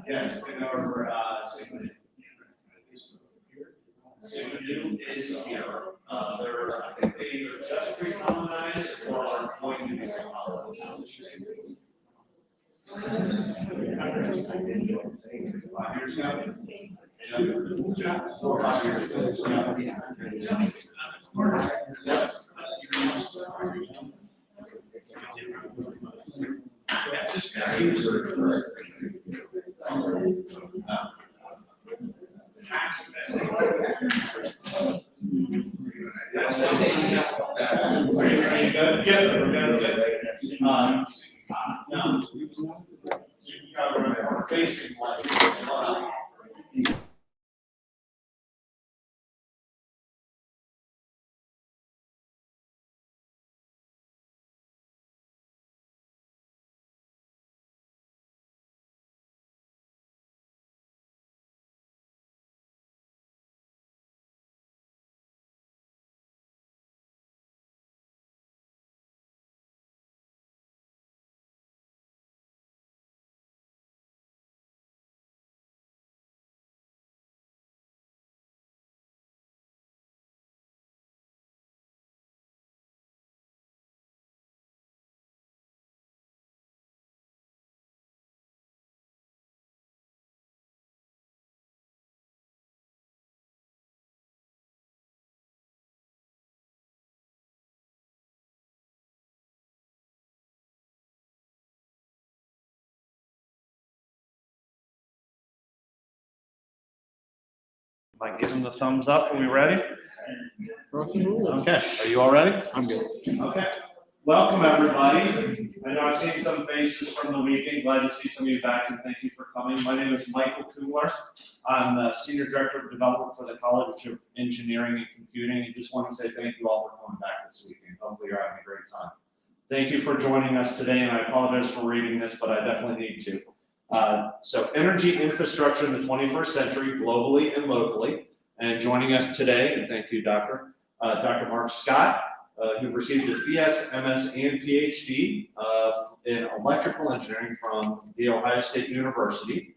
Yes, and our Sigma is here. They're, I think they either just recolonized or are going to be recolonized. 5 years ago? Yeah, 4 or 5 years ago. Facing like I give them the thumbs up. Are we ready? Okay. Are you all ready? I'm good. Okay. Welcome, everybody. I know I've seen some faces from the weekend. Glad to see some of you back, and thank you for coming. My name is Michael Kumler. I'm the Senior Director of Development for the College of Engineering and Computing. I just want to say thank you all for coming back this weekend. Hopefully you're having a great time. Thank you for joining us today, and I apologize for reading this, but I definitely need to. So energy infrastructure in the 21st century, globally and locally. And joining us today, and thank you, Dr. Mark Scott, who received his BS, MS, and PhD in electrical engineering from The Ohio State University.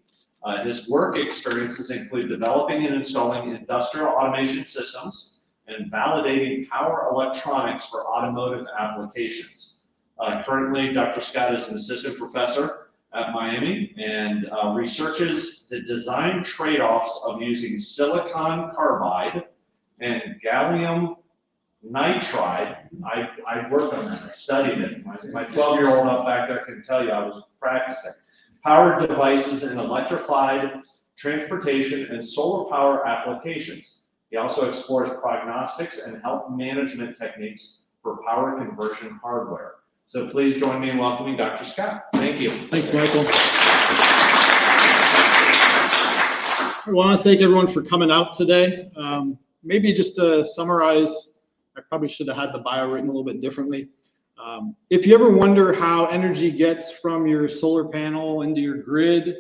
His work experiences include developing and installing industrial automation systems and validating power electronics for automotive applications. Currently, Dr. Scott is an assistant professor at Miami and researches the design trade-offs of using silicon carbide and gallium nitride. I worked on that, I studied it. My 12-year-old up back there can tell you I was practicing. Powered devices in electrified transportation and solar power applications. He also explores prognostics and health management techniques for power conversion hardware. So please join me in welcoming Dr. Scott. Thank you. Thanks, Michael. I want to thank everyone for coming out today. Maybe just to summarize, I probably should have had the bio written a little bit differently. If you ever wonder how energy gets from your solar panel into your grid,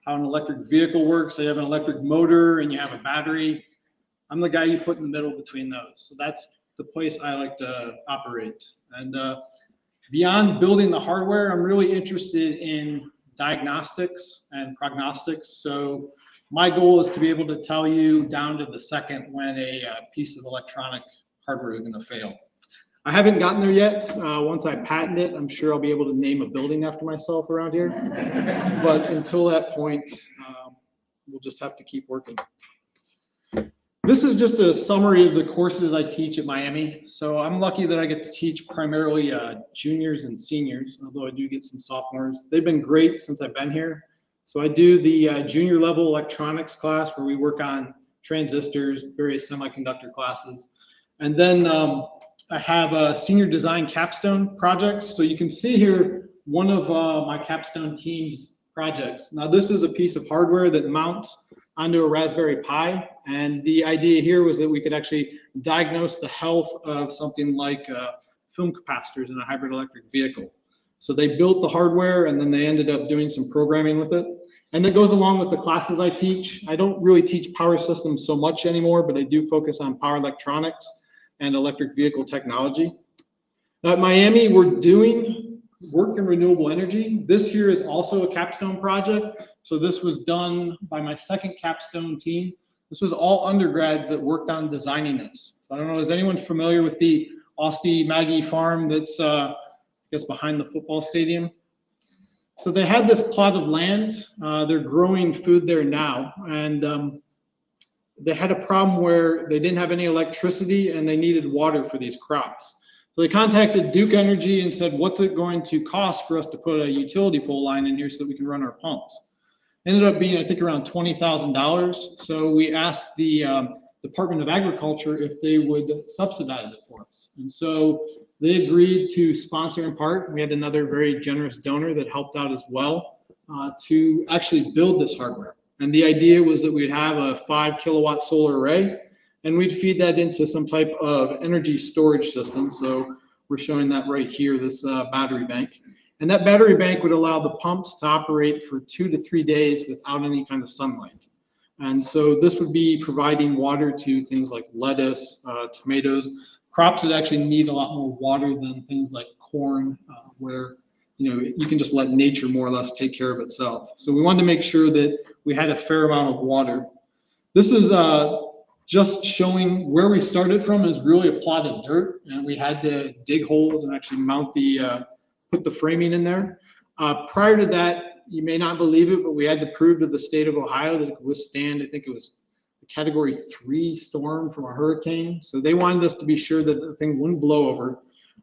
how an electric vehicle works, so you have an electric motor and you have a battery, I'm the guy you put in the middle between those. So that's the place I like to operate. And beyond building the hardware, I'm really interested in diagnostics and prognostics. So my goal is to be able to tell you down to the second when a piece of electronic hardware is going to fail. I haven't gotten there yet. Once I patent it, I'm sure I'll be able to name a building after myself around here. But until that point, we'll just have to keep working. This is just a summary of the courses I teach at Miami. So I'm lucky that I get to teach primarily juniors and seniors, although I do get some sophomores. They've been great since I've been here. So I do the junior level electronics class where we work on transistors, various semiconductor classes. And then I have a senior design capstone projects. So you can see here one of my capstone team's projects. Now this is a piece of hardware that mounts onto a Raspberry Pi. And the idea here was that we could actually diagnose the health of something like film capacitors in a hybrid electric vehicle. So they built the hardware and then they ended up doing some programming with it. And that goes along with the classes I teach. I don't really teach power systems so much anymore, but I do focus on power electronics and electric vehicle technology. Now at Miami, we're doing work in renewable energy. This here is also a capstone project. So this was done by my second capstone team. This was all undergrads that worked on designing this. So I don't know, is anyone familiar with the Osti Maggie farm that's, I guess, behind the football stadium? So they had this plot of land. They're growing food there now. And they had a problem where they didn't have any electricity and they needed water for these crops. So they contacted Duke Energy and said, what's it going to cost for us to put a utility pole line in here so that we can run our pumps? Ended up being, I think, around $20,000. So we asked the Department of Agriculture if they would subsidize it for us. And so they agreed to sponsor in part. We had another very generous donor that helped out as well to actually build this hardware. And the idea was that we'd have a 5 kilowatt solar array and we'd feed that into some type of energy storage system. So we're showing that right here, this battery bank. And that battery bank would allow the pumps to operate for 2 to 3 days without any kind of sunlight. And so this would be providing water to things like lettuce, tomatoes, crops that actually need a lot more water than things like corn, where you can just let nature more or less take care of itself. So we wanted to make sure that we had a fair amount of water. This is just showing where we started from is really a plot of dirt, and we had to dig holes and actually mount put the framing in there. Prior to that, you may not believe it, but we had to prove to the state of Ohio that it could withstand, I think it was a Category 3 storm from a hurricane. So they wanted us to be sure that the thing wouldn't blow over.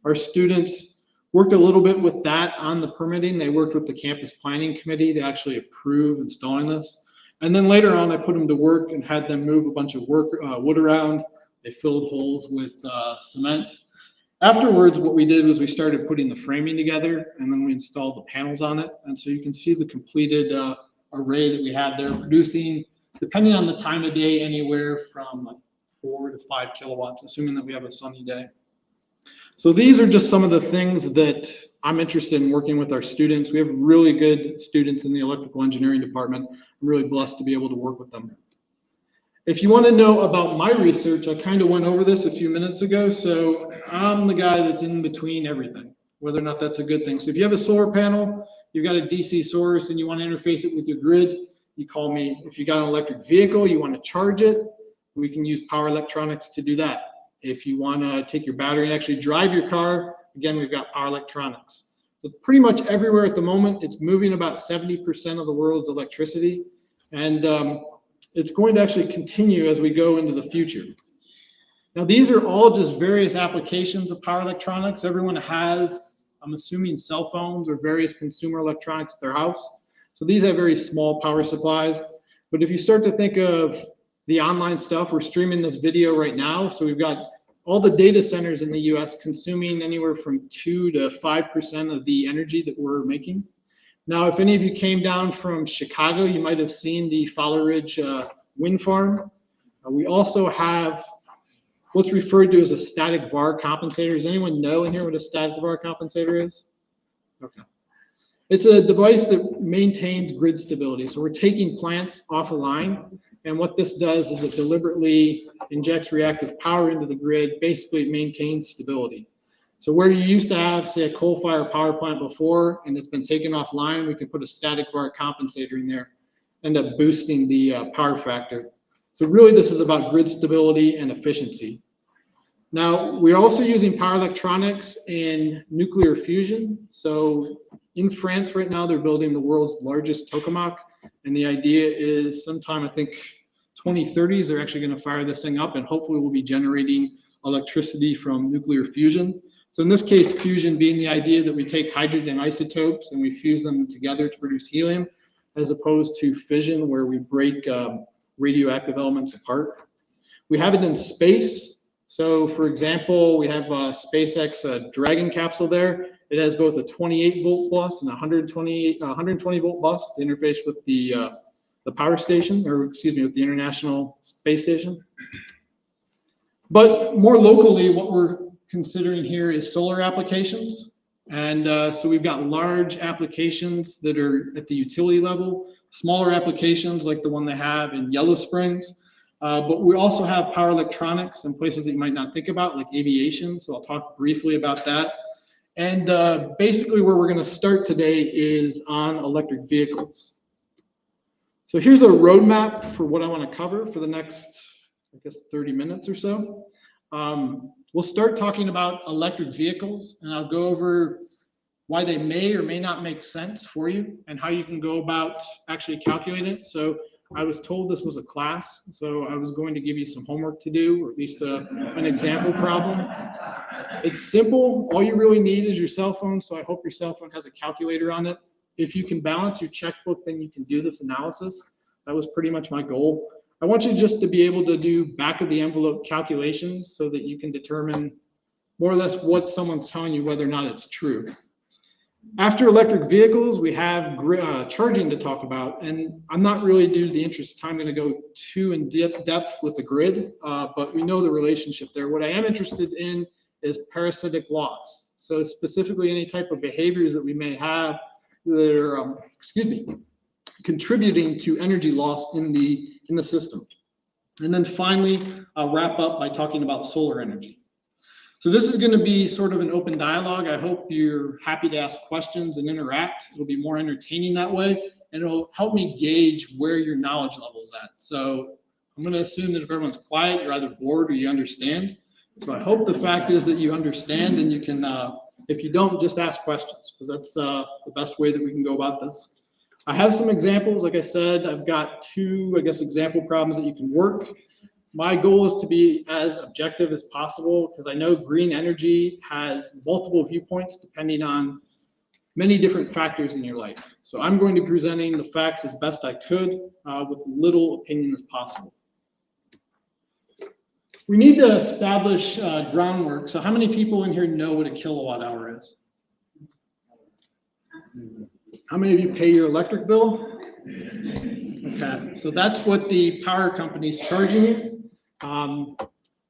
Our students worked a little bit with that on the permitting. They worked with the campus planning committee to actually approve installing this. And then later on, I put them to work and had them move a bunch of wood around. They filled holes with cement. Afterwards, what we did was we started putting the framing together, and then we installed the panels on it. And so you can see the completed array that we had there, producing, depending on the time of day, anywhere from like 4 to 5 kilowatts, assuming that we have a sunny day. So these are just some of the things that I'm interested in working with our students. We have really good students in the electrical engineering department. I'm really blessed to be able to work with them. If you want to know about my research, I kind of went over this a few minutes ago. So I'm the guy that's in between everything, whether or not that's a good thing. So if you have a solar panel, you've got a DC source and you want to interface it with your grid, you call me. If you got an electric vehicle, you want to charge it, we can use power electronics to do that. If you want to take your battery and actually drive your car, again, we've got power electronics. So pretty much everywhere at the moment, it's moving about 70% of the world's electricity. And it's going to actually continue as we go into the future. Now, these are all just various applications of power electronics. Everyone has, I'm assuming, cell phones or various consumer electronics at their house. So these have very small power supplies. But if you start to think of the online stuff, we're streaming this video right now. So we've got all the data centers in the US consuming anywhere from 2 to 5% of the energy that we're making. Now, if any of you came down from Chicago, you might have seen the Fowler Ridge wind farm. We also have what's referred to as a static VAR compensator. Does anyone know in here what a static VAR compensator is? Okay. It's a device that maintains grid stability. So we're taking plants off a line, and what this does is it deliberately injects reactive power into the grid. Basically, it maintains stability. So where you used to have, say, a coal-fired power plant before, and it's been taken offline, we can put a static VAR compensator in there, end up boosting the power factor. So really, this is about grid stability and efficiency. Now, we're also using power electronics in nuclear fusion. So in France right now, they're building the world's largest tokamak, and the idea is sometime, I think, 2030s, they're actually going to fire this thing up, and hopefully we'll be generating electricity from nuclear fusion. So in this case, fusion being the idea that we take hydrogen isotopes and we fuse them together to produce helium, as opposed to fission where we break radioactive elements apart. We have it in space. So for example, we have a SpaceX Dragon capsule there. It has both a 28 volt plus and 120 volt bus to interface with the power station, or excuse me, with the International Space Station. But more locally, what we're considering here is solar applications. And so we've got large applications that are at the utility level, smaller applications like the one they have in Yellow Springs. But we also have power electronics in places that you might not think about, like aviation. So I'll talk briefly about that. And basically where we're going to start today is on electric vehicles. So here's a roadmap for what I want to cover for the next, I guess, 30 minutes or so. We'll start talking about electric vehicles, and I'll go over why they may or may not make sense for you and how you can go about actually calculating it. So I was told this was a class, so I was going to give you some homework to do, or at least an example problem. It's simple. All you really need is your cell phone, so I hope your cell phone has a calculator on it. If you can balance your checkbook, then you can do this analysis. That was pretty much my goal. I want you just to be able to do back of the envelope calculations so that you can determine more or less what someone's telling you, whether or not it's true. After electric vehicles, we have charging to talk about, and I'm not really, due to the interest of time, going to go too in depth with the grid, but we know the relationship there. What I am interested in is parasitic loss. So specifically any type of behaviors that we may have that are, contributing to energy loss in the system. And then finally, I'll wrap up by talking about solar energy. So this is going to be sort of an open dialogue. I hope you're happy to ask questions and interact. It'll be more entertaining that way, and it'll help me gauge where your knowledge level is at. So I'm going to assume that if everyone's quiet, you're either bored or you understand. So I hope the fact is that you understand, and you can, if you don't, just ask questions, because that's the best way that we can go about this. I have some examples. Like I said, I've got 2, I guess, example problems that you can work. My goal is to be as objective as possible, because I know green energy has multiple viewpoints depending on many different factors in your life. So I'm going to be presenting the facts as best I could with little opinion as possible. We need to establish groundwork. So how many people in here know what a kilowatt hour is? How many of you pay your electric bill? Okay, so that's what the power company's charging you.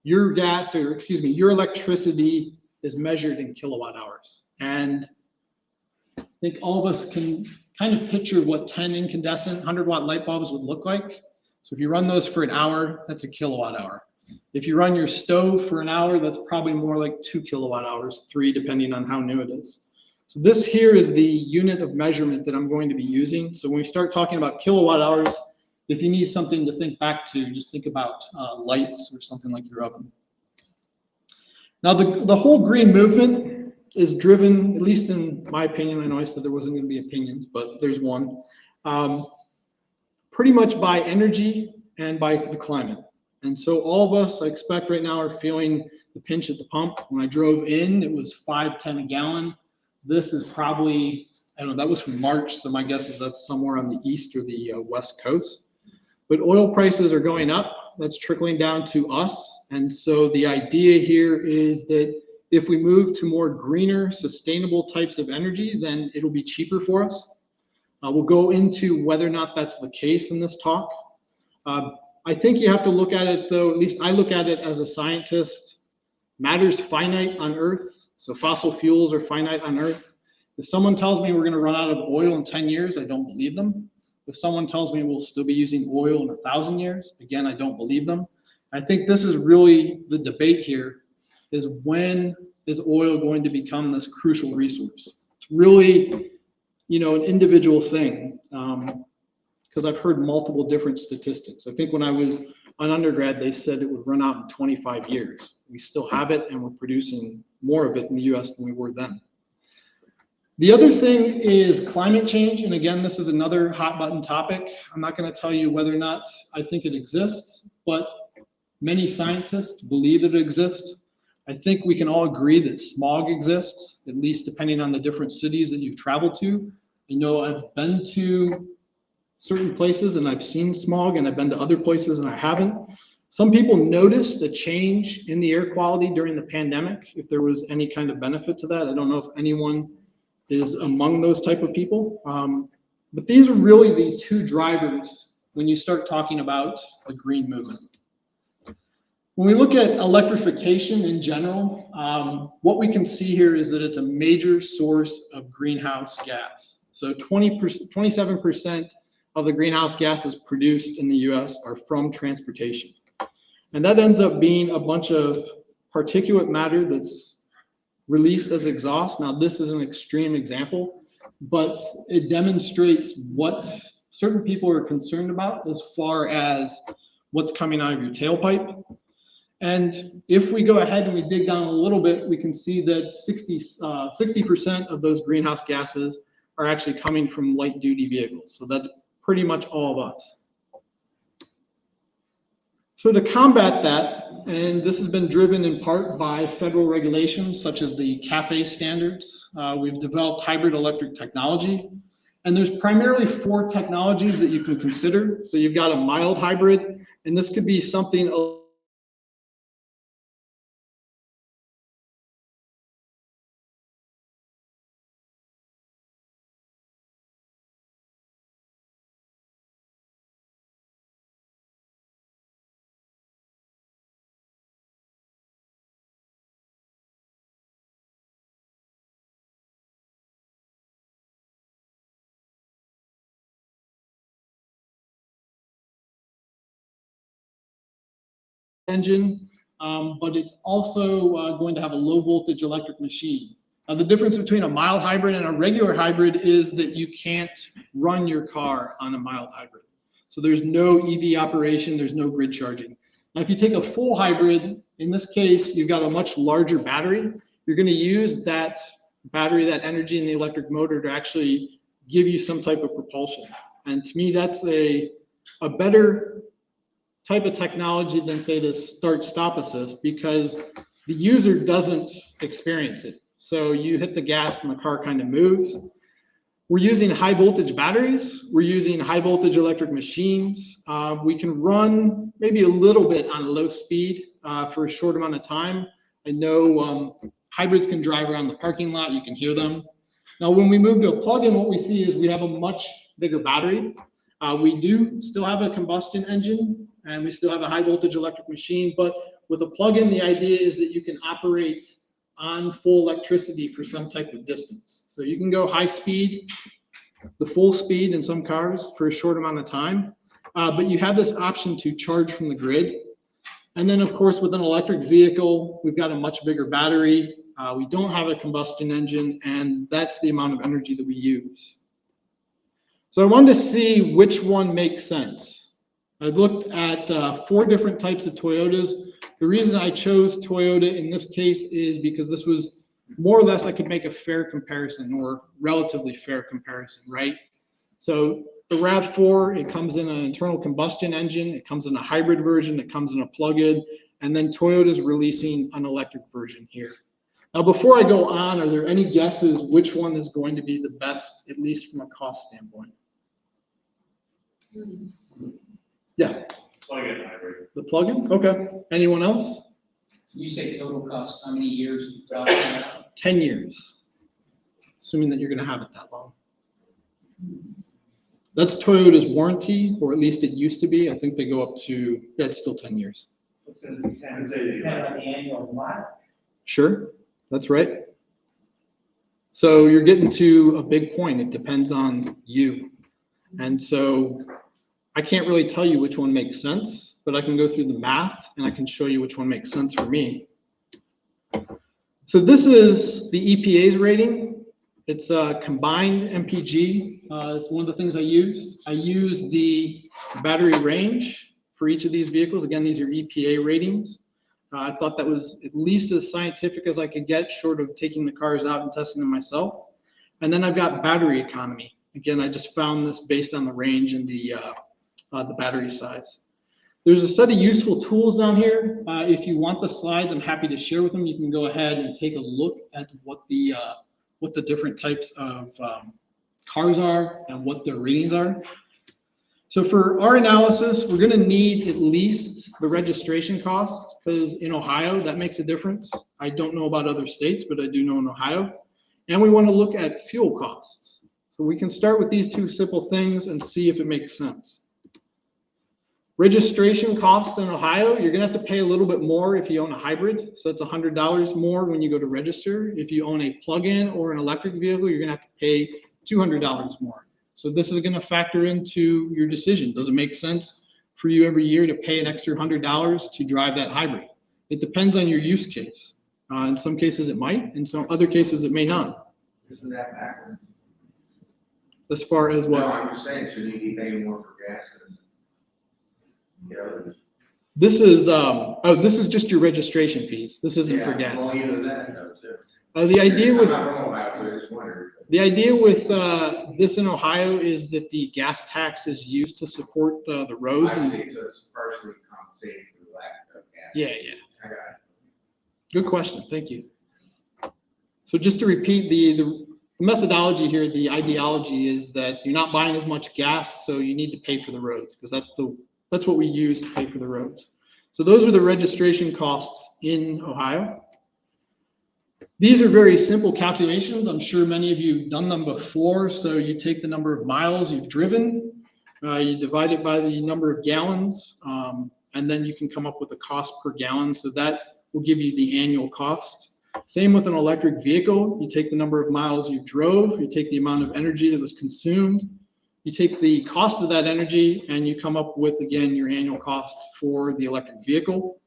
Your gas, or excuse me, your electricity is measured in kilowatt hours. And I think all of us can kind of picture what 10 incandescent 100-watt light bulbs would look like. So if you run those for an hour, that's a kilowatt hour. If you run your stove for an hour, that's probably more like 2 kilowatt hours, 3, depending on how new it is. So this here is the unit of measurement that I'm going to be using. So when we start talking about kilowatt hours, if you need something to think back to, just think about lights or something like your oven. Now, the whole green movement is driven, at least in my opinion, I know I said there wasn't going to be opinions, but there's one, pretty much by energy and by the climate. And so all of us, I expect right now, are feeling the pinch at the pump. When I drove in, it was $5.10 a gallon. This is probably, I don't know, that was from March, so my guess is that's somewhere on the east or the west coast. But oil prices are going up. That's trickling down to us. And so the idea here is that if we move to more greener, sustainable types of energy, then it'll be cheaper for us. We'll go into whether or not that's the case in this talk. I think you have to look at it, though, at least I look at it as a scientist. Matter's finite on Earth. So fossil fuels are finite on Earth. If someone tells me we're going to run out of oil in 10 years, I don't believe them. If someone tells me we'll still be using oil in 1,000 years, again, I don't believe them. I think this is really the debate here, is when is oil going to become this crucial resource? It's really, you know, an individual thing, because I've heard multiple different statistics. I think when I was an undergrad, they said it would run out in 25 years. We still have it, and we're producing more of it in the US than we were then. The other thing is climate change. And again, this is another hot button topic. I'm not going to tell you whether or not I think it exists, but many scientists believe that it exists. I think we can all agree that smog exists, at least depending on the different cities that you've traveled to. You know, I've been to certain places and I've seen smog, and I've been to other places and I haven't. Some people noticed a change in the air quality during the pandemic, if there was any kind of benefit to that. I don't know if anyone is among those type of people. But these are really the 2 drivers when you start talking about a green movement. When we look at electrification in general, what we can see here is that it's a major source of greenhouse gas. So 27% of the greenhouse gases produced in the US are from transportation. And that ends up being a bunch of particulate matter that's released as exhaust. Now, this is an extreme example, but it demonstrates what certain people are concerned about as far as what's coming out of your tailpipe. And if we go ahead and we dig down a little bit, we can see that 60% of those greenhouse gases are actually coming from light duty vehicles. So that's pretty much all of us. So to combat that, and this has been driven in part by federal regulations such as the CAFE standards, we've developed hybrid electric technology. And there's primarily 4 technologies that you can consider. So you've got a mild hybrid, and this could be something engine, but it's also going to have a low voltage electric machine. The difference between a mild hybrid and a regular hybrid is that you can't run your car on a mild hybrid. So there's no EV operation, there's no grid charging. Now, if you take a full hybrid, in this case, you've got a much larger battery. You're going to use that battery, that energy in the electric motor to actually give you some type of propulsion. And to me, that's a better type of technology than, say, the start-stop assist, because the user doesn't experience it. So you hit the gas and the car kind of moves. We're using high voltage batteries. We're using high voltage electric machines. We can run maybe a little bit on low speed for a short amount of time. I know hybrids can drive around the parking lot. You can hear them. Now, when we move to a plug-in, what we see is we have a much bigger battery. We do still have a combustion engine, and we still have a high voltage electric machine, but with a plug-in, the idea is that you can operate on full electricity for some type of distance. So you can go high speed, the full speed in some cars for a short amount of time, but you have this option to charge from the grid. And then, of course, with an electric vehicle, we've got a much bigger battery. We don't have a combustion engine, and that's the amount of energy that we use. So I wanted to see which one makes sense. I looked at 4 different types of Toyotas. The reason I chose Toyota in this case is because this was more or less I could make a fair comparison, or relatively fair comparison, right? So the RAV4, it comes in an internal combustion engine, it comes in a hybrid version, it comes in a plug-in, and then Toyota's releasing an electric version here. Now, before I go on, are there any guesses which one is going to be the best, at least from a cost standpoint? Yeah. Plug-in hybrid. The plug-in? Okay. Anyone else? You say total cost, how many years you talking about? 10 years, assuming that you're going to have it that long. That's Toyota's warranty, or at least it used to be. I think they go up to, yeah, it's still 10 years. What's it depend on the annual mileage? Sure, that's right. So you're getting to a big point. It depends on you. And so I can't really tell you which one makes sense, but I can go through the math and I can show you which one makes sense for me. So this is the EPA's rating. It's a combined MPG. It's one of the things I used. I used the battery range for each of these vehicles. Again, these are EPA ratings. I thought that was at least as scientific as I could get, short of taking the cars out and testing them myself. And then I've got battery economy. Again, I just found this based on the range and the battery size. There's a set of useful tools down here. If you want the slides, I'm happy to share with them. You can go ahead and take a look at what the different types of cars are and what their ratings are. So for our analysis, we're going to need at least the registration costs, because in Ohio, that makes a difference. I don't know about other states, but I do know in Ohio. And we want to look at fuel costs. So we can start with these 2 simple things and see if it makes sense. Registration costs in Ohio, you're going to have to pay a little bit more if you own a hybrid. So that's $100 more when you go to register. If you own a plug-in or an electric vehicle, you're going to have to pay $200 more. So this is going to factor into your decision. Does it make sense for you every year to pay an extra $100 to drive that hybrid? It depends on your use case. In some cases it might, in some other cases it may not. Isn't that backwards? As far as No, what? I'm just saying, should you be paying more for gas than, you know? This is, this is just your registration fees. This isn't for Yeah, gas. well, either that, no, too. The idea with, I'm not from Ohio, but I just wondered. the idea with, this in Ohio is that the gas tax is used to support the roads. I And see, so it's partially compensating for the lack of gas. yeah. I got it. Good question, thank you. So just to repeat, the methodology here, the ideology is that you're not buying as much gas, so you need to pay for the roads, because that's what we use to pay for the roads. So those are the registration costs in Ohio. These are very simple calculations. I'm sure many of you have done them before. So you take the number of miles you've driven, you divide it by the number of gallons, and then you can come up with a cost per gallon. So that will give you the annual cost. Same with an electric vehicle. You take the number of miles you drove, you take the amount of energy that was consumed, you take the cost of that energy, and you come up with, again, your annual cost for the electric vehicle.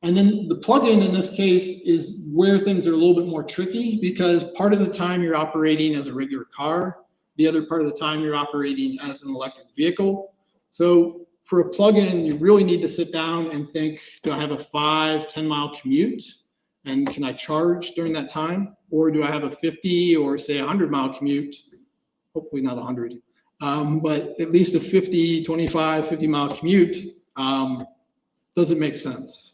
And then the plug-in in this case is where things are a little bit more tricky, because part of the time you're operating as a regular car, the other part of the time you're operating as an electric vehicle. So for a plug-in, you really need to sit down and think, do I have a 5-10 mile commute? And can I charge during that time? Or do I have a 50 or say 100 mile commute? Hopefully not 100, but at least a 50, 25, 50 mile commute. Does it make sense?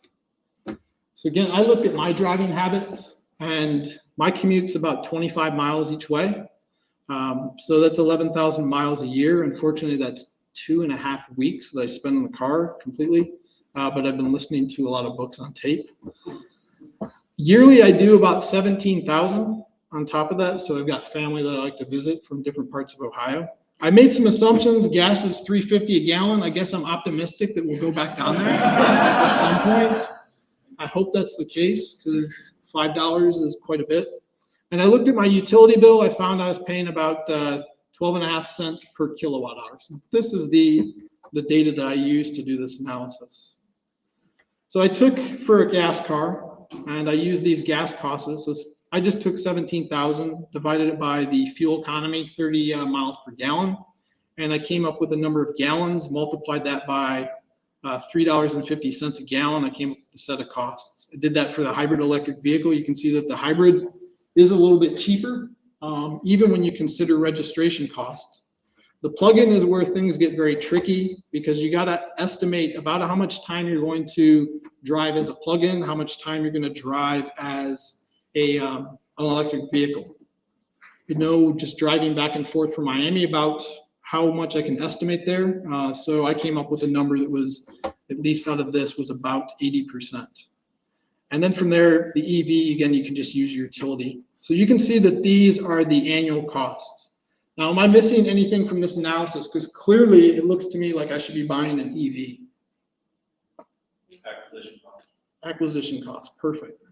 So again, I looked at my driving habits, and my commute's about 25 miles each way. So that's 11,000 miles a year. Unfortunately, that's 2.5 weeks that I spend in the car completely, but I've been listening to a lot of books on tape. Yearly, I do about 17,000 on top of that. So I've got family that I like to visit from different parts of Ohio. I made some assumptions. Gas is $3.50 a gallon. I guess I'm optimistic that we'll go back down there at some point. I hope that's the case, because $5 is quite a bit. And I looked at my utility bill. I found I was paying about 12.5 cents per kilowatt hour. So this is the data that I used to do this analysis. So I took for a gas car, and I used these gas costs. So I just took 17,000, divided it by the fuel economy, 30 miles per gallon, and I came up with a number of gallons, multiplied that by $3.50 a gallon. I came up with a set of costs. I did that for the hybrid electric vehicle. You can see that the hybrid is a little bit cheaper, even when you consider registration costs. The plug-in is where things get very tricky, because you got to estimate about how much time you're going to drive as a plug-in, how much time you're going to drive as an electric vehicle. You know, just driving back and forth from Miami, about how much I can estimate there. So I came up with a number that was, at least out of this, was about 80%. And then from there, the EV, again, you can just use your utility. So you can see that these are the annual costs. Now, am I missing anything from this analysis? Because clearly it looks to me like I should be buying an EV. Acquisition cost. Acquisition cost, perfect.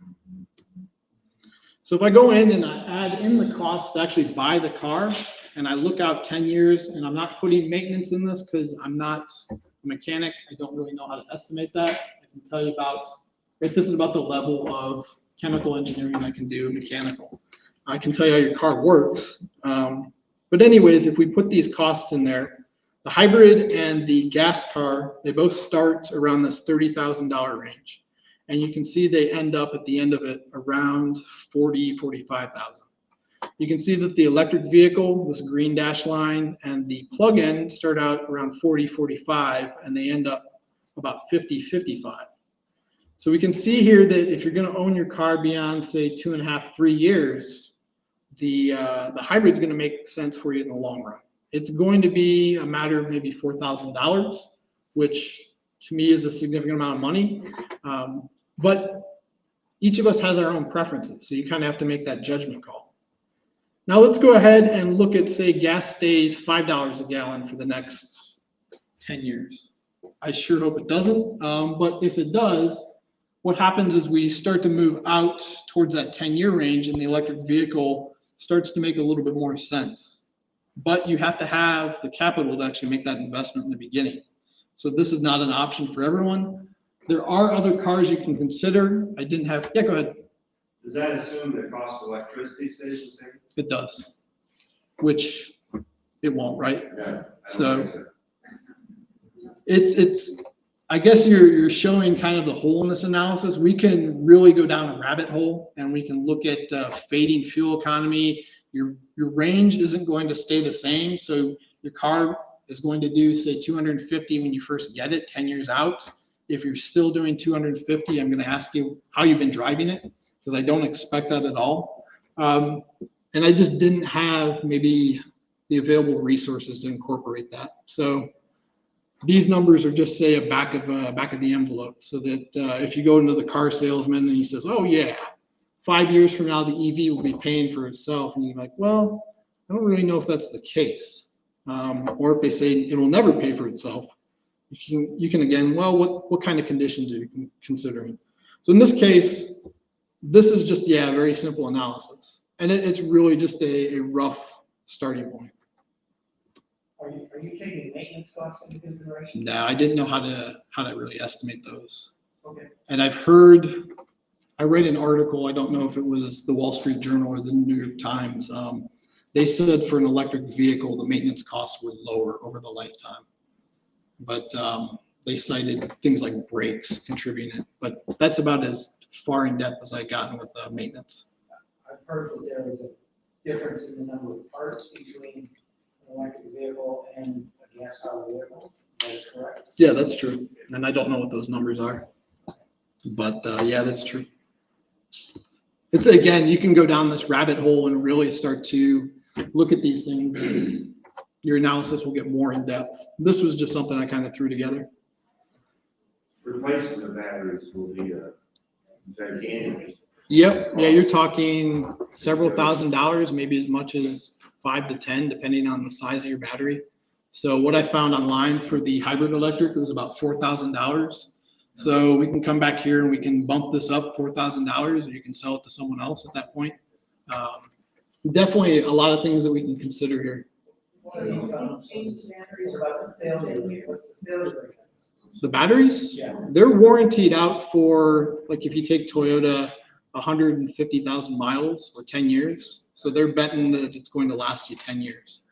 So if I go in and I add in the cost to actually buy the car, and I look out 10 years, and I'm not putting maintenance in this because I'm not a mechanic. I don't really know how to estimate that. I can tell you about, right, this is about the level of chemical engineering I can do, mechanical. I can tell you how your car works. But anyways, if we put these costs in there, the hybrid and the gas car, they both start around this $30,000 range. And you can see they end up at the end of it around 40, 45,000. You can see that the electric vehicle, this green dash line, and the plug-in start out around 40, 45, and they end up about 50, 55. So we can see here that if you're going to own your car beyond, say, 2.5, 3 years, the hybrid's going to make sense for you in the long run. It's going to be a matter of maybe $4,000, which to me is a significant amount of money. But each of us has our own preferences, so you kind of have to make that judgment call. Now let's go ahead and look at, say, gas stays $5 a gallon for the next 10 years. I sure hope it doesn't, but if it does, what happens is we start to move out towards that 10-year range, and the electric vehicle starts to make a little bit more sense. But you have to have the capital to actually make that investment in the beginning. So this is not an option for everyone. There are other cars you can consider. I didn't have, yeah, go ahead. Does that assume the cost of electricity stays the same? It does, which it won't, right? Yeah. I don't So- think It's, I guess you're showing kind of the hole in this analysis. We can really go down a rabbit hole and we can look at fading fuel economy. Your range isn't going to stay the same. So your car is going to do, say, 250 when you first get it, 10 years out. If you're still doing 250, I'm going to ask you how you've been driving it, because I don't expect that at all. And I just didn't have maybe the available resources to incorporate that. So these numbers are just, say, a back of the envelope, so that if you go into the car salesman and he says, oh yeah, 5 years from now the EV will be paying for itself, and you're like, well, I don't really know if that's the case. Or if they say it will never pay for itself, you can again, well, what kind of conditions are you considering? So in this case, this is just, yeah, very simple analysis, and it's really just a rough starting point. Are you taking maintenance costs into consideration? No, I didn't know how to really estimate those. Okay. And I read an article, I don't know if it was the Wall Street Journal or the New York Times. They said for an electric vehicle, the maintenance costs were lower over the lifetime. But they cited things like brakes contributing it. But that's about as far in depth as I gotten with maintenance. I've heard that there is a difference in the number of parts between an electric vehicle and a gas-powered vehicle. Is that correct? Yeah, that's true. And I don't know what those numbers are. But yeah, that's true. It's, again, you can go down this rabbit hole and really start to look at these things, and your analysis will get more in depth. This was just something I kind of threw together. Replacing the batteries will be gigantic. Yep. Yeah, you're talking several $1,000s, maybe as much as 5 to 10, depending on the size of your battery. So what I found online for the hybrid electric, it was about $4,000. So we can come back here and we can bump this up $4,000, or you can sell it to someone else at that point. Definitely a lot of things that we can consider here. What are you about the failure? What's the failure rate? The batteries, Yeah. they're warranted out for, like, if you take Toyota, 150,000 miles or 10 years. So they're betting that it's going to last you 10 years.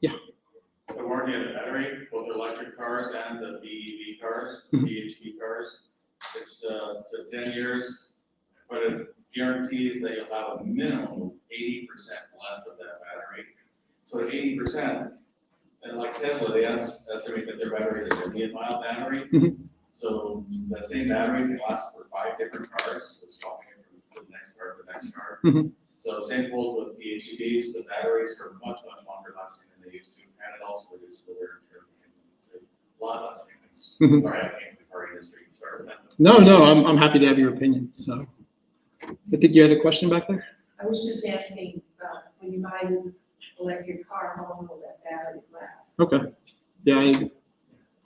The warranty of the battery, both the electric cars and the BEV cars, Mhm. PHEV cars, it's to 10 years, but it guarantees that you'll have a minimum of 80% left of that battery. So at 80%, and like Tesla, they estimate that their battery is a million-mile battery. Mhm. So that same battery can last for 5 different cars, so swapping it from the next car to the next car. Mhm. So same holds with PHEVs, the batteries are much longer lasting than they used to, and it also reduces the wear and tear. So a lot less maintenance. Mhm. Sorry, I came to the car industry and started that. No, I'm happy to have your opinion. So I think you had a question back there. I was just asking, when you buy this electric car, how long will that battery last? Okay. Yeah, I'd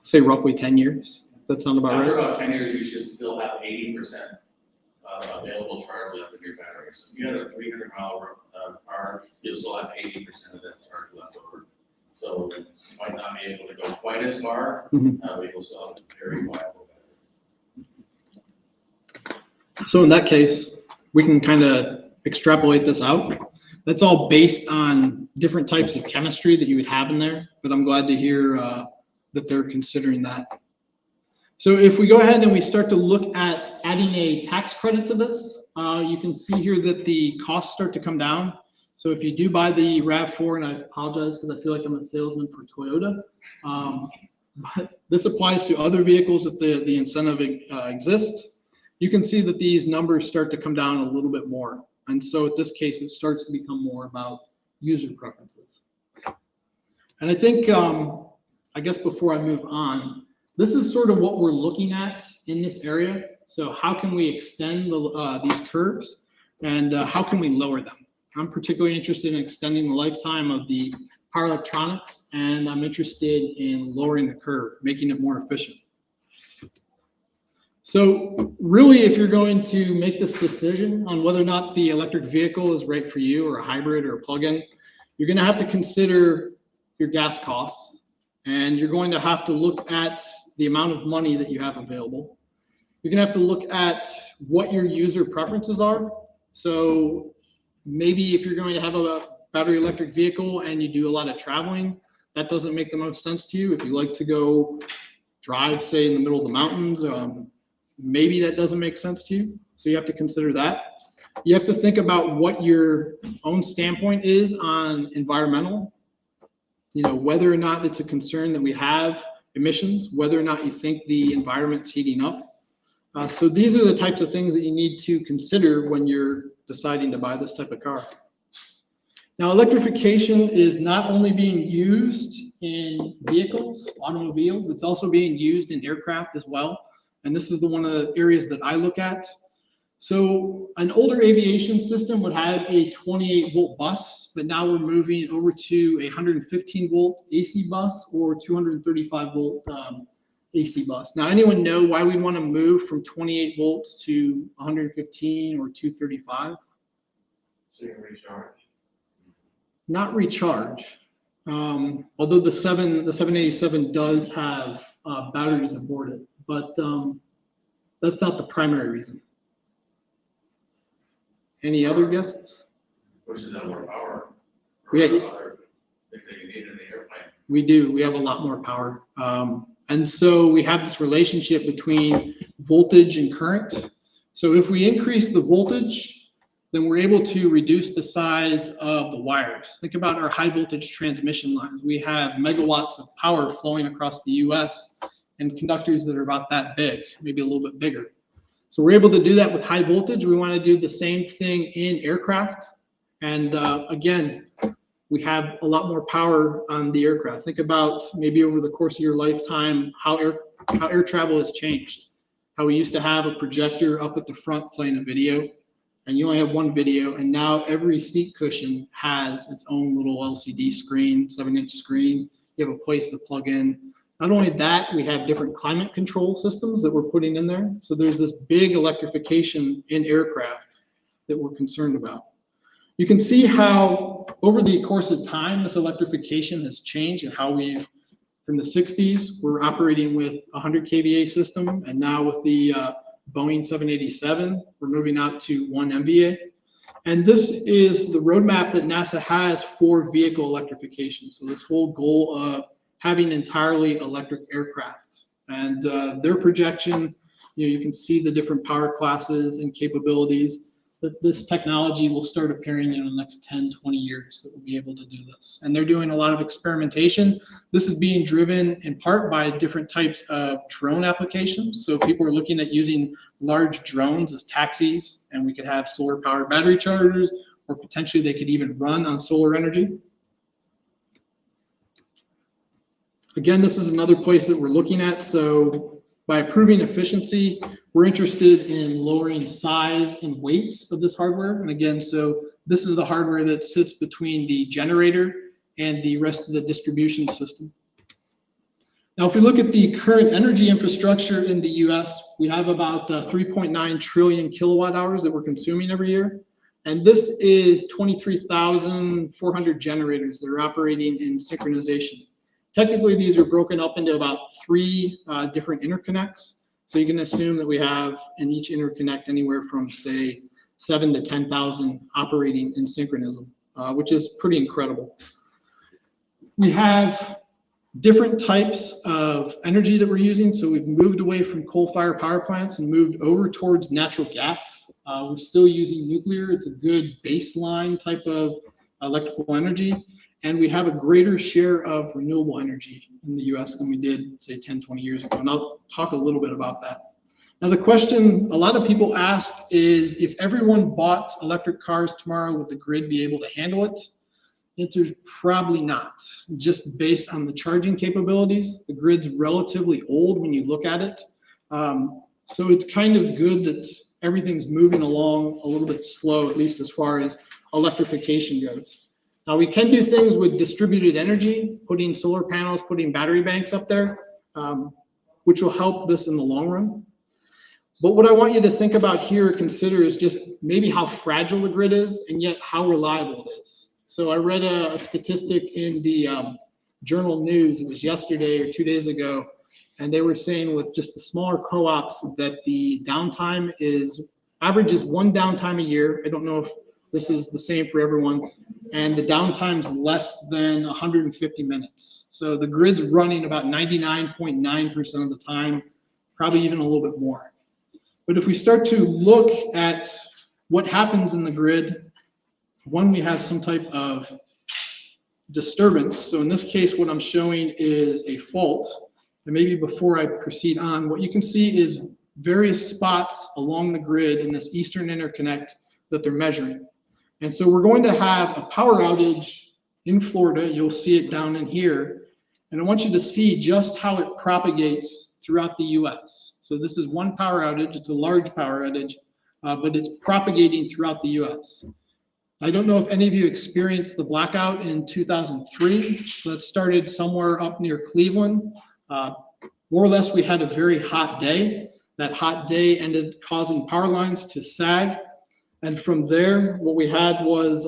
say roughly 10 years. That sound about After right? about 10 years, you should still have 80% available charge left in your battery. So if you had a 300-mile car, you'll still have 80% of that charge left over. So you might not be able to go quite as far, Mhm. but you'll still have a very viable battery. So in that case, we can kind of extrapolate this out. That's all based on different types of chemistry that you would have in there, but I'm glad to hear that they're considering that. So if we go ahead and we start to look at adding a tax credit to this, you can see here that the costs start to come down. So if you do buy the RAV4, and I apologize because I feel like I'm a salesman for Toyota, but this applies to other vehicles if the incentive exists. You can see that these numbers start to come down a little bit more. And so in this case, it starts to become more about user preferences. And I think, I guess before I move on, this is sort of what we're looking at in this area. So how can we extend these curves, and how can we lower them? I'm particularly interested in extending the lifetime of the power electronics, and I'm interested in lowering the curve, making it more efficient. So really, if you're going to make this decision on whether or not the electric vehicle is right for you, or a hybrid or a plug-in, you're going to have to consider your gas costs, and you're going to have to look at the amount of money that you have available. You're going to have to look at what your user preferences are. So maybe if you're going to have a battery electric vehicle and you do a lot of traveling, that doesn't make the most sense to you. If you like to go drive, say, in the middle of the mountains, maybe that doesn't make sense to you. So you have to consider that. You have to think about what your own standpoint is on environmental, whether or not it's a concern that we have emissions, whether or not you think the environment's heating up. So these are the types of things that you need to consider when you're deciding to buy this type of car. Now, electrification is not only being used in vehicles, automobiles, it's also being used in aircraft as well. And this is one of the areas that I look at. So an older aviation system would have a 28 volt bus, but now we're moving over to a 115 volt AC bus or 235 volt AC bus. Now, anyone know why we want to move from 28 volts to 115 or 235? So you recharge. Not recharge. Although the 787 does have batteries aboard it, but that's not the primary reason. Any other guesses? Pushes out more power. Yeah. Other things that you need in the airplane. We do. We have a lot more power. And so we have this relationship between voltage and current. So if we increase the voltage, then we're able to reduce the size of the wires. Think about our high voltage transmission lines. We have megawatts of power flowing across the US and conductors that are about that big, maybe a little bit bigger. So we're able to do that with high voltage. We want to do the same thing in aircraft. And again, we have a lot more power on the aircraft. Think about maybe over the course of your lifetime, how air travel has changed. How we used to have a projector up at the front playing a video, and you only have one video, and now every seat cushion has its own little LCD screen, 7-inch screen. You have a place to plug in. Not only that, we have different climate control systems that we're putting in there. So there's this big electrification in aircraft that we're concerned about. You can see how over the course of time, this electrification has changed and how we, from the 60s, we're operating with a 100 kVA system. And now with the Boeing 787, we're moving out to 1 MVA. And this is the roadmap that NASA has for vehicle electrification. So this whole goal of having entirely electric aircraft. And their projection, you can see the different power classes and capabilities. That this technology will start appearing in the next 10, 20 years that we'll be able to do this. And they're doing a lot of experimentation. This is being driven in part by different types of drone applications. So people are looking at using large drones as taxis, and we could have solar powered battery chargers, or potentially they could even run on solar energy. Again, this is another place that we're looking at. So by improving efficiency, we're interested in lowering size and weight of this hardware. And again, so this is the hardware that sits between the generator and the rest of the distribution system. Now, if we look at the current energy infrastructure in the US, we have about 3.9 trillion kilowatt hours that we're consuming every year. And this is 23,400 generators that are operating in synchronization. Technically, these are broken up into about 3 different interconnects. So you can assume that we have in each interconnect anywhere from, say, 7 to 10,000 operating in synchronism, which is pretty incredible. We have different types of energy that we're using. So we've moved away from coal-fired power plants and moved over towards natural gas. We're still using nuclear. It's a good baseline type of electrical energy. And we have a greater share of renewable energy in the US than we did, say, 10, 20 years ago. And I'll talk a little bit about that. Now, the question a lot of people ask is, if everyone bought electric cars tomorrow, would the grid be able to handle it? The answer is probably not, just based on the charging capabilities. The grid's relatively old when you look at it. So it's kind of good that everything's moving along a little bit slow, at least as far as electrification goes. Now, we can do things with distributed energy, putting solar panels, putting battery banks up there, which will help this in the long run. But what I want you to think about here, consider, is just maybe how fragile the grid is and yet how reliable it is. So I read a statistic in the Journal News, it was yesterday or 2 days ago, and they were saying with just the smaller co-ops that the downtime averages 1 downtime a year. I don't know if This is the same for everyone. And the downtime's less than 150 minutes. So the grid's running about 99.9% of the time, probably even a little bit more. But if we start to look at what happens in the grid when we have some type of disturbance, so in this case, what I'm showing is a fault. And maybe before I proceed on, what you can see is various spots along the grid in this eastern interconnect that they're measuring. And so we're going to have a power outage in Florida. You'll see it down in here. And I want you to see just how it propagates throughout the US. So this is one power outage. It's a large power outage, but it's propagating throughout the US. I don't know if any of you experienced the blackout in 2003. So that started somewhere up near Cleveland. More or less, we had a very hot day. That hot day ended causing power lines to sag. And from there, what we had was,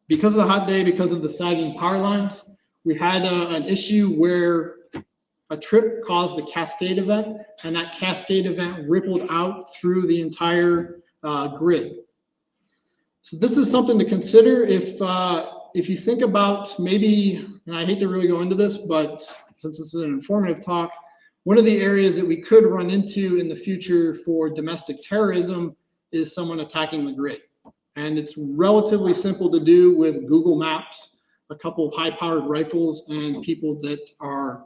because of the hot day, because of the sagging power lines, we had an issue where a trip caused a cascade event, and that cascade event rippled out through the entire grid. So this is something to consider if you think about maybe, and I hate to really go into this, but since this is an informative talk, one of the areas that we could run into in the future for domestic terrorism is someone attacking the grid. And it's relatively simple to do with Google Maps, a couple of high-powered rifles, and people that are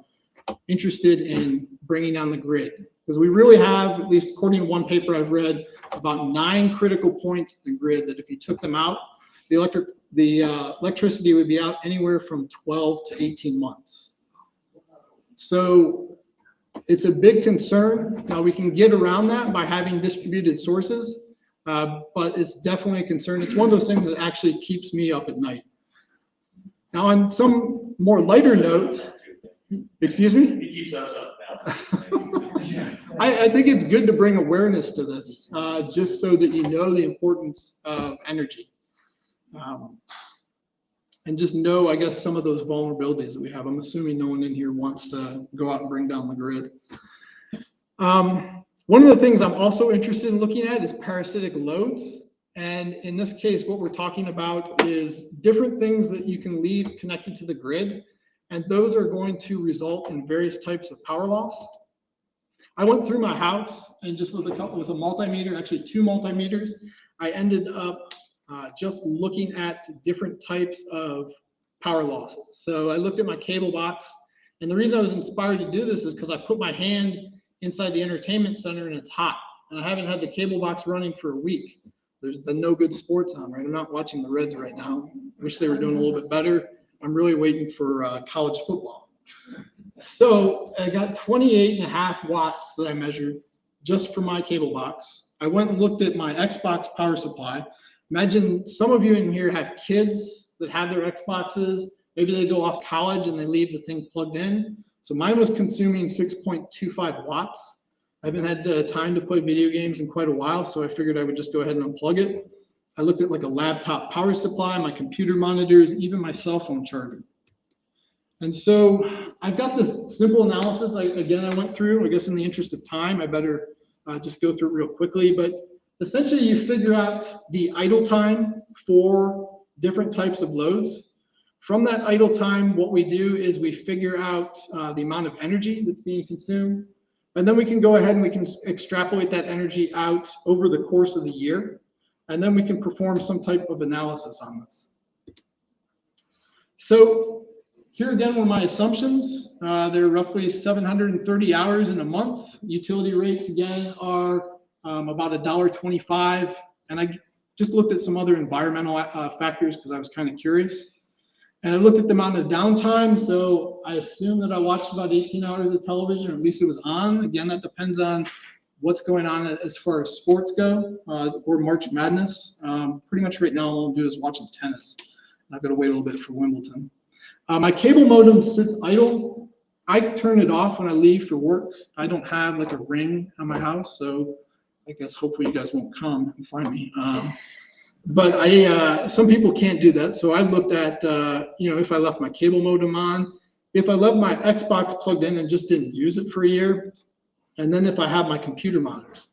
interested in bringing down the grid. Because we really have, at least according to one paper I've read, about 9 critical points in the grid that if you took them out, the electricity would be out anywhere from 12 to 18 months. So it's a big concern. Now we can get around that by having distributed sources, but it's definitely a concern. It's one of those things that actually keeps me up at night. Now on some more lighter note, excuse me? It keeps us up now. I think it's good to bring awareness to this, just so that you know the importance of energy. And just know, I guess, some of those vulnerabilities that we have. I'm assuming no one in here wants to go out and bring down the grid. One of the things I'm also interested in looking at is parasitic loads. And in this case, what we're talking about is different things that you can leave connected to the grid. And those are going to result in various types of power loss. I went through my house and just with a multimeter, actually 2 multimeters, I ended up just looking at different types of power losses. So I looked at my cable box, and the reason I was inspired to do this is because I put my hand inside the entertainment center and it's hot, and I haven't had the cable box running for a week. There's been no good sports on, right? I'm not watching the Reds right now. I wish they were doing a little bit better. I'm really waiting for college football. So I got 28.5 watts that I measured just for my cable box. I went and looked at my Xbox power supply. Imagine some of you in here have kids that have their Xboxes. Maybe they go off college and they leave the thing plugged in. So mine was consuming 6.25 watts. I haven't had time to play video games in quite a while, so I figured I would just go ahead and unplug it. I looked at like a laptop power supply, my computer monitors, even my cell phone charger. And so I've got this simple analysis. I went through, I guess in the interest of time, I better just go through it real quickly. But essentially, you figure out the idle time for different types of loads. From that idle time, what we do is we figure out the amount of energy that's being consumed. And then we can go ahead and we can extrapolate that energy out over the course of the year. And then we can perform some type of analysis on this. So here again were my assumptions. They're roughly 730 hours in a month. Utility rates again are about $1.25. And I just looked at some other environmental factors because I was kind of curious. And I looked at the amount of downtime. So I assume that I watched about 18 hours of television, or at least it was on. Again, that depends on what's going on as far as sports go, or March Madness. Pretty much right now, all I'll do is watching tennis. I've got to wait a little bit for Wimbledon. My cable modem sits idle. I turn it off when I leave for work. I don't have like a ring on my house, so I guess hopefully you guys won't come and find me. But some people can't do that. So I looked at, if I left my cable modem on, if I left my Xbox plugged in and just didn't use it for a year, and then if I have my computer monitors.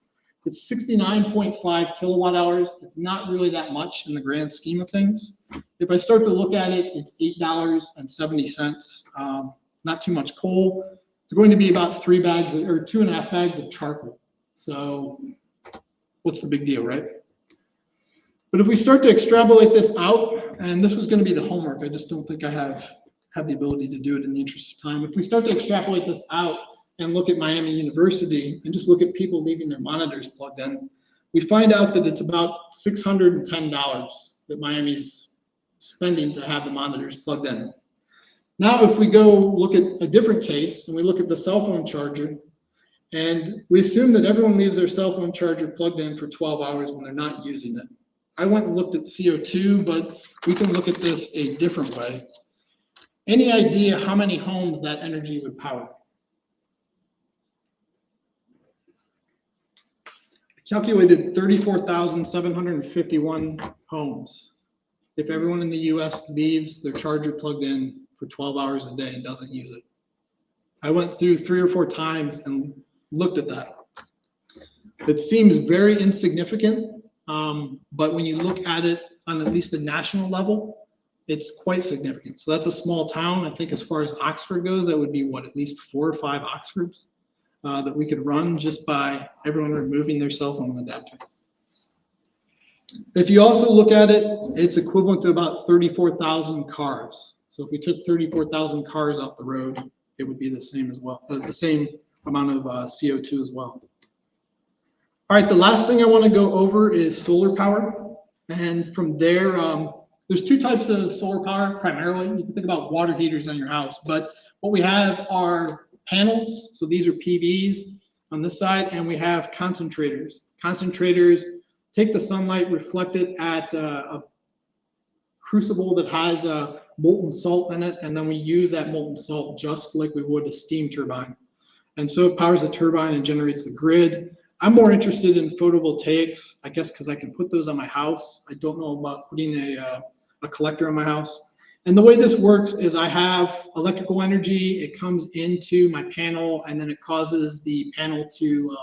It's 69.5 kilowatt hours. It's not really that much in the grand scheme of things. If I start to look at it, it's $8.70. Not too much coal. It's going to be about 3 bags or 2.5 bags of charcoal. So what's the big deal, right? But if we start to extrapolate this out, and this was going to be the homework, I just don't think I have the ability to do it in the interest of time. If we start to extrapolate this out and look at Miami University and just look at people leaving their monitors plugged in, we find out that it's about $610 that Miami's spending to have the monitors plugged in. Now, if we go look at a different case and we look at the cell phone charger, and we assume that everyone leaves their cell phone charger plugged in for 12 hours when they're not using it. I went and looked at CO2, but we can look at this a different way. Any idea how many homes that energy would power? I calculated 34,751 homes. If everyone in the US leaves their charger plugged in for 12 hours a day and doesn't use it. I went through 3 or 4 times and looked at that. It seems very insignificant, but when you look at it on at least a national level, it's quite significant. So that's a small town. I think as far as Oxford goes, that would be what, at least 4 or 5 Oxfords that we could run just by everyone removing their cell phone adapter. If you also look at it, it's equivalent to about 34,000 cars. So if we took 34,000 cars off the road, it would be the same as well, the same amount of CO2 as well. All right, the last thing I want to go over is solar power. And from there, there's 2 types of solar power primarily. You can think about water heaters on your house, but what we have are panels. So these are PVs on this side, and we have concentrators. Concentrators take the sunlight, reflect it at a crucible that has molten salt in it, and then we use that molten salt just like we would a steam turbine. And so it powers the turbine and generates the grid. I'm more interested in photovoltaics, I guess, because I can put those on my house. I don't know about putting a collector on my house. And the way this works is I have electrical energy. It comes into my panel, and then it causes the panel to,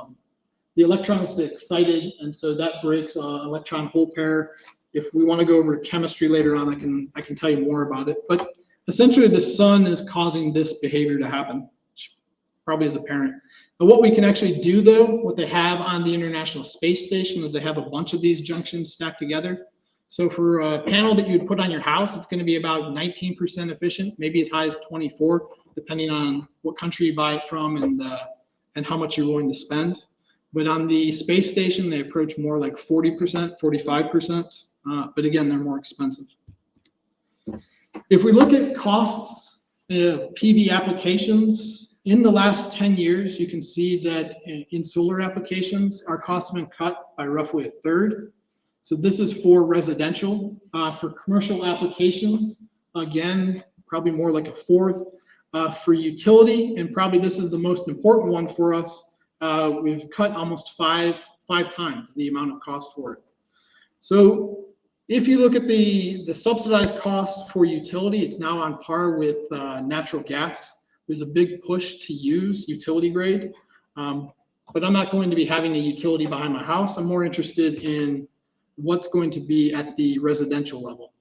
the electrons to get excited, and so that breaks electron hole pair. If we want to go over chemistry later on, I can tell you more about it. But essentially, the sun is causing this behavior to happen, which probably is apparent. But what we can actually do, though, what they have on the International Space Station is they have a bunch of these junctions stacked together. So for a panel that you'd put on your house, it's going to be about 19% efficient, maybe as high as 24, depending on what country you buy it from and how much you're willing to spend. But on the space station, they approach more like 40%, 45%. But again, they're more expensive. If we look at costs of PV applications, in the last 10 years, you can see that in solar applications, our costs have been cut by roughly 1/3. So this is for residential. For commercial applications, again, probably more like 1/4. For utility, and probably this is the most important one for us, we've cut almost five times the amount of cost for it. So if you look at the subsidized cost for utility, it's now on par with natural gas. There's a big push to use utility grade, but I'm not going to be having a utility behind my house. I'm more interested in what's going to be at the residential level.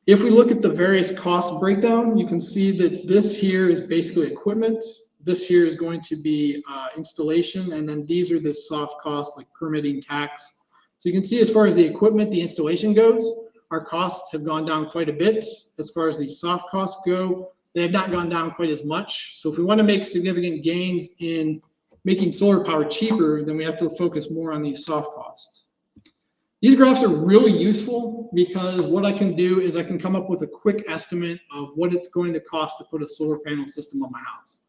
If we look at the various cost breakdown, you can see that this here is basically equipment. This here is going to be installation, and then these are the soft costs like permitting, tax. So you can see as far as the equipment, the installation goes, our costs have gone down quite a bit. As far as the soft costs go, they have not gone down quite as much. So if we want to make significant gains in making solar power cheaper, then we have to focus more on these soft costs. These graphs are really useful because what I can do is I can come up with a quick estimate of what it's going to cost to put a solar panel system on my house.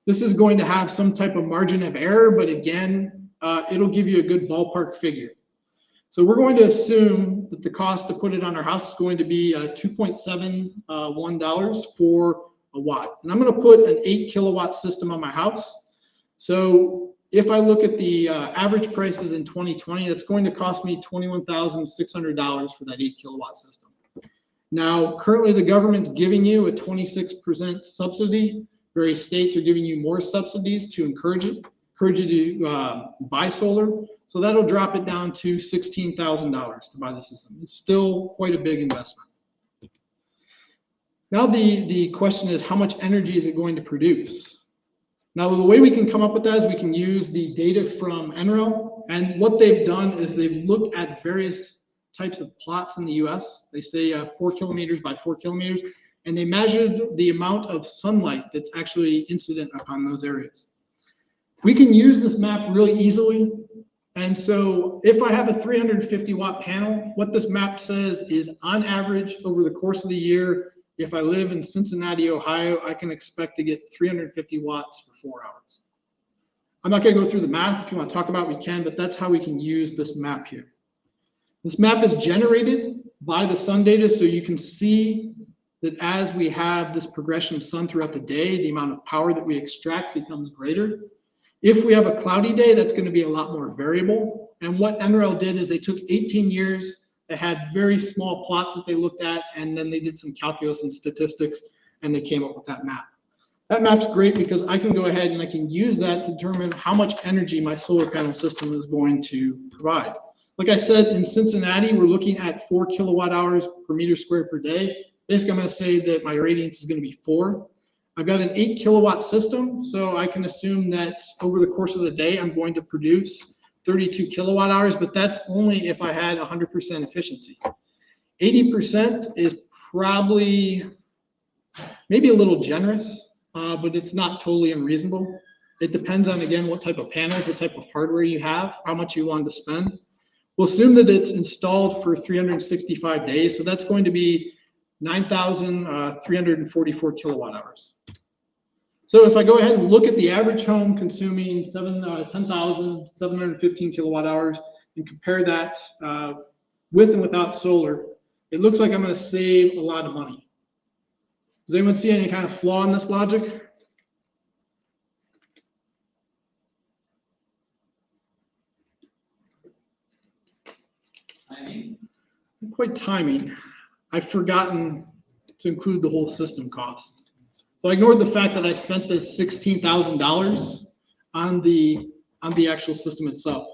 This is going to have some type of margin of error, but again, it'll give you a good ballpark figure. So we're going to assume that the cost to put it on our house is going to be $2.71 for a watt. And I'm going to put an 8 kilowatt system on my house. So if I look at the average prices in 2020, that's going to cost me $21,600 for that 8 kilowatt system. Now, currently the government's giving you a 26% subsidy. Various states are giving you more subsidies to encourage encourage you to buy solar. So that'll drop it down to $16,000 to buy the system. It's still quite a big investment. Now the question is, how much energy is it going to produce? Now the way we can come up with that is we can use the data from NREL, and what they've done is they've looked at various types of plots in the US. They say 4 kilometers by 4 kilometers, and they measured the amount of sunlight that's actually incident upon those areas. We can use this map really easily. And so if I have a 350 watt panel, what this map says is on average over the course of the year, if I live in Cincinnati, Ohio, I can expect to get 350 watts for 4 hours. I'm not going to go through the math. If you want to talk about it, we can, but that's how we can use this map here. This map is generated by the sun data, so you can see that as we have this progression of sun throughout the day, the amount of power that we extract becomes greater. If we have a cloudy day, that's going to be a lot more variable. And what NREL did is they took 18 years, they had very small plots that they looked at, and then they did some calculus and statistics, and they came up with that map. That map's great because I can go ahead and I can use that to determine how much energy my solar panel system is going to provide. Like I said, in Cincinnati, we're looking at 4 kilowatt hours per meter squared per day. Basically, I'm going to say that my radiance is going to be 4. I've got an 8 kilowatt system, so I can assume that over the course of the day, I'm going to produce 32 kilowatt hours, but that's only if I had 100% efficiency. 80% is probably maybe a little generous, but it's not totally unreasonable. It depends on, again, what type of panels, what type of hardware you have, how much you want to spend. We'll assume that it's installed for 365 days, so that's going to be 9,344 kilowatt hours. So if I go ahead and look at the average home consuming 10,715 kilowatt hours and compare that with and without solar, it looks like I'm going to save a lot of money. Does anyone see any kind of flaw in this logic? Not quite timing. I've forgotten to include the whole system cost. So I ignored the fact that I spent this $16,000 on the actual system itself.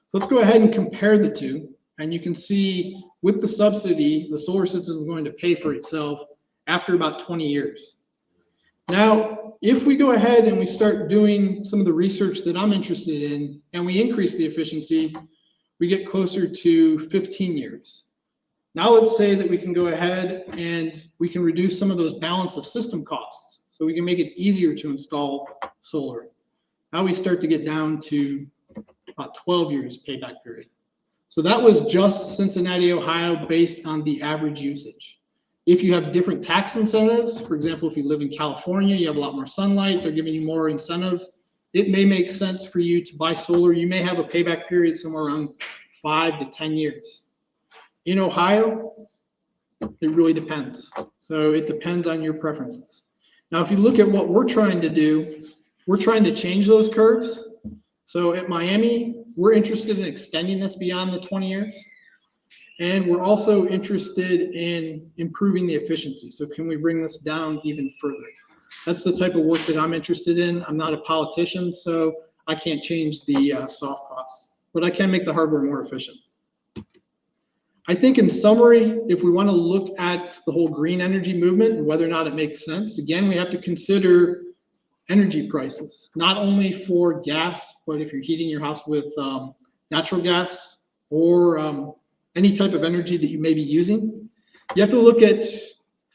So let's go ahead and compare the two, and you can see with the subsidy, the solar system is going to pay for itself after about 20 years. Now, if we go ahead and we start doing some of the research that I'm interested in, and we increase the efficiency, we get closer to 15 years. Now let's say that we can go ahead and we can reduce some of those balance of system costs. So we can make it easier to install solar. Now we start to get down to about 12 years payback period. So that was just Cincinnati, Ohio, based on the average usage. If you have different tax incentives, for example, if you live in California, you have a lot more sunlight, they're giving you more incentives. It may make sense for you to buy solar. You may have a payback period somewhere around 5 to 10 years. In Ohio, it really depends. So it depends on your preferences. Now, if you look at what we're trying to do, we're trying to change those curves. So at Miami, we're interested in extending this beyond the 20 years. And we're also interested in improving the efficiency. So can we bring this down even further? That's the type of work that I'm interested in. I'm not a politician, so I can't change the soft costs, but I can make the hardware more efficient. I think in summary, if we want to look at the whole green energy movement and whether or not it makes sense, again, we have to consider energy prices, not only for gas, but if you're heating your house with natural gas or any type of energy that you may be using. You have to look at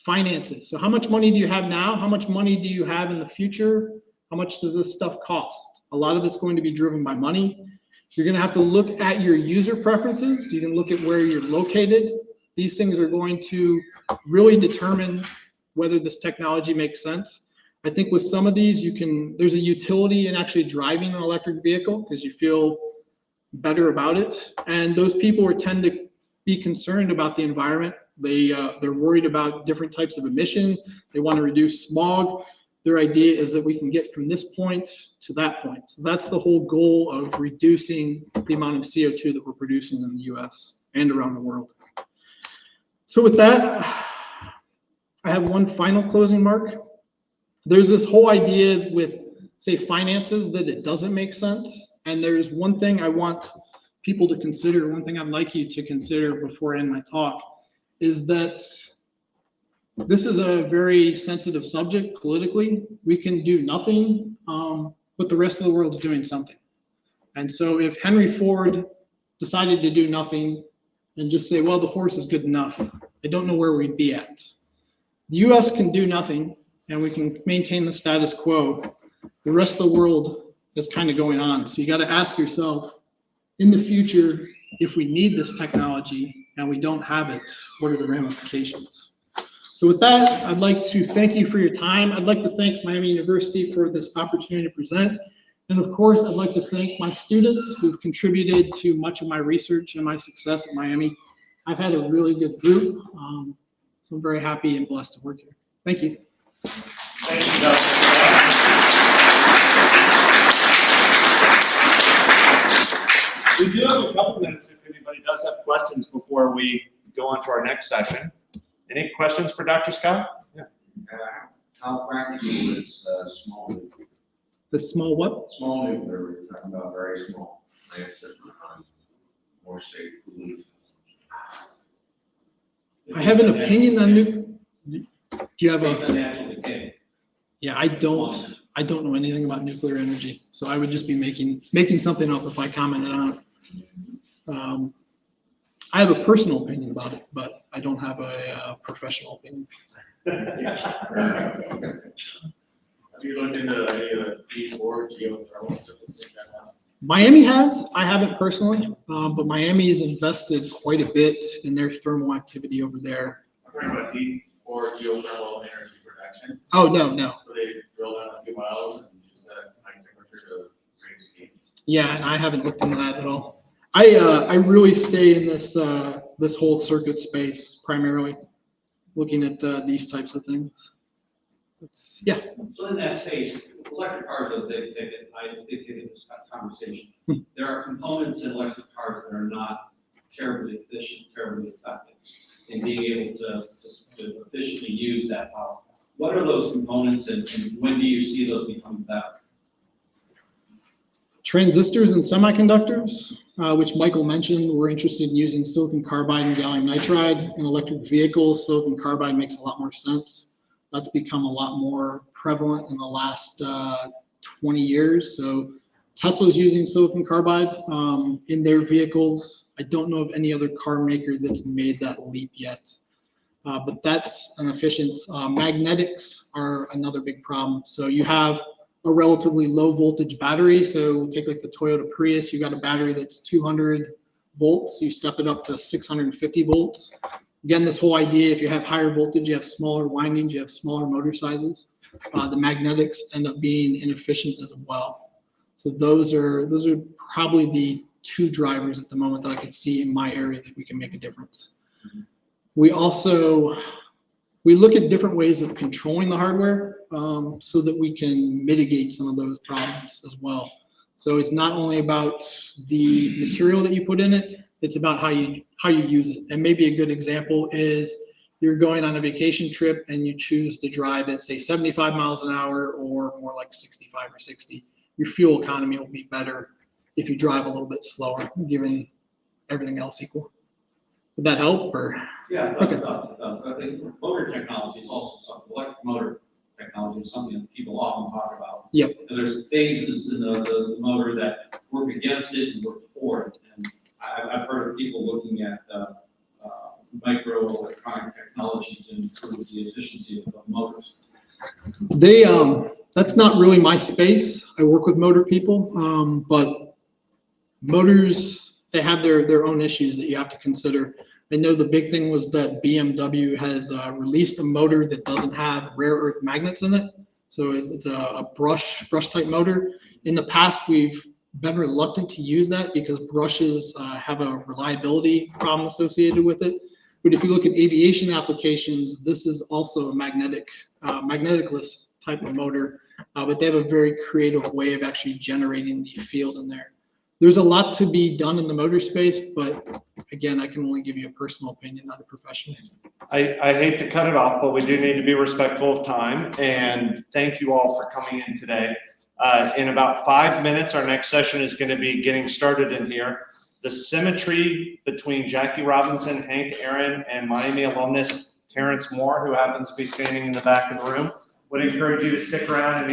finances. So how much money do you have now? How much money do you have in the future? How much does this stuff cost? A lot of it's going to be driven by money. You're going to have to look at your user preferences. You can look at where you're located. These things are going to really determine whether this technology makes sense. I think with some of these, there's a utility in actually driving an electric vehicle because you feel better about it. And those people tend to be concerned about the environment. They're worried about different types of emission. They want to reduce smog. Their idea is that we can get from this point to that point. So that's the whole goal of reducing the amount of CO2 that we're producing in the US and around the world. So with that, I have one final closing mark. There's this whole idea with say finances that it doesn't make sense. And there's one thing I want people to consider, one thing I'd like you to consider before I end my talk, is that this is a very sensitive subject politically. We can do nothing, but the rest of the world's doing something. And so if Henry Ford decided to do nothing and just say, well, the horse is good enough, I don't know where we'd be at. The US can do nothing and we can maintain the status quo. The rest of the world is kind of going on. So you got to ask yourself, in the future, if we need this technology and we don't have it, what are the ramifications? So with that, I'd like to thank you for your time. I'd like to thank Miami University for this opportunity to present. And of course, I'd like to thank my students who've contributed to much of my research and my success at Miami. I've had a really good group, so I'm very happy and blessed to work here. Thank you. Thank you, Dr. We do have a couple minutes if anybody does have questions before we go on to our next session. Any questions for Dr. Scott? Yeah. How practical is small nuclear? The small what? Small nuclear, we're talking about very small plants that are more safe to use. I have an opinion on nuclear. Do you have Based a? on natural decay. Yeah, I don't know anything about nuclear energy, so I would just be making something up if I commented on it. I have a personal opinion about it, but I don't have a professional opinion. Have you looked into any of the P4 geothermal stuff? Miami has, I haven't personally, but Miami has invested quite a bit in their thermal activity over there. I'm talking about P4 geothermal energy production. Oh, no. So they drill down a few miles and use that high temperature to raise heat. Yeah, and I haven't looked into that at all. I really stay in this this whole circuit space primarily, looking at these types of things. Yeah. So in that space, electric cars are a big ticket. I did get in this conversation. There are components in electric cars that are not terribly efficient, terribly effective in being able to efficiently use that power. What are those components and when do you see those becoming better? Transistors and semiconductors, which Michael mentioned, we're interested in using silicon carbide and gallium nitride in electric vehicles. Silicon carbide makes a lot more sense. That's become a lot more prevalent in the last 20 years. So Tesla's using silicon carbide in their vehicles. I don't know of any other car maker that's made that leap yet. But that's an efficient. Magnetics are another big problem. So you have a relatively low voltage battery. So take like the Toyota Prius, you got a battery that's 200 volts. You step it up to 650 volts. Again, this whole idea, if you have higher voltage, you have smaller windings, you have smaller motor sizes. The magnetics end up being inefficient as well. So those are probably the two drivers at the moment that I could see in my area that we can make a difference. We look at different ways of controlling the hardware so that we can mitigate some of those problems as well. So it's not only about the material that you put in it, it's about how you use it. And maybe a good example is you're going on a vacation trip and you choose to drive at say 75 miles an hour or more like 65 or 60. Your fuel economy will be better if you drive a little bit slower, given everything else equal. Would that help or? Yeah, Okay. I think motor technology is also something, electric motor technology is something that people often talk about. Yep. And there's phases in the motor that work against it and work for it. And I've heard of people looking at microelectronic technology to improve the efficiency of motors. That's not really my space. I work with motor people, but motors, they have their own issues that you have to consider. I know the big thing was that BMW has released a motor that doesn't have rare earth magnets in it. So it's a brush type motor. In the past, we've been reluctant to use that because brushes have a reliability problem associated with it. But if you look at aviation applications, this is also a magneticless type of motor, but they have a very creative way of actually generating the field in there. there's a lot to be done in the motor space, but again, I can only give you a personal opinion, not a professional. I hate to cut it off, but we do need to be respectful of time, and thank you all for coming in today. In about 5 minutes, our next session is going to be getting started in here. The symmetry between Jackie Robinson, Hank Aaron, and Miami alumnus Terrence Moore, who happens to be standing in the back of the room, would encourage you to stick around and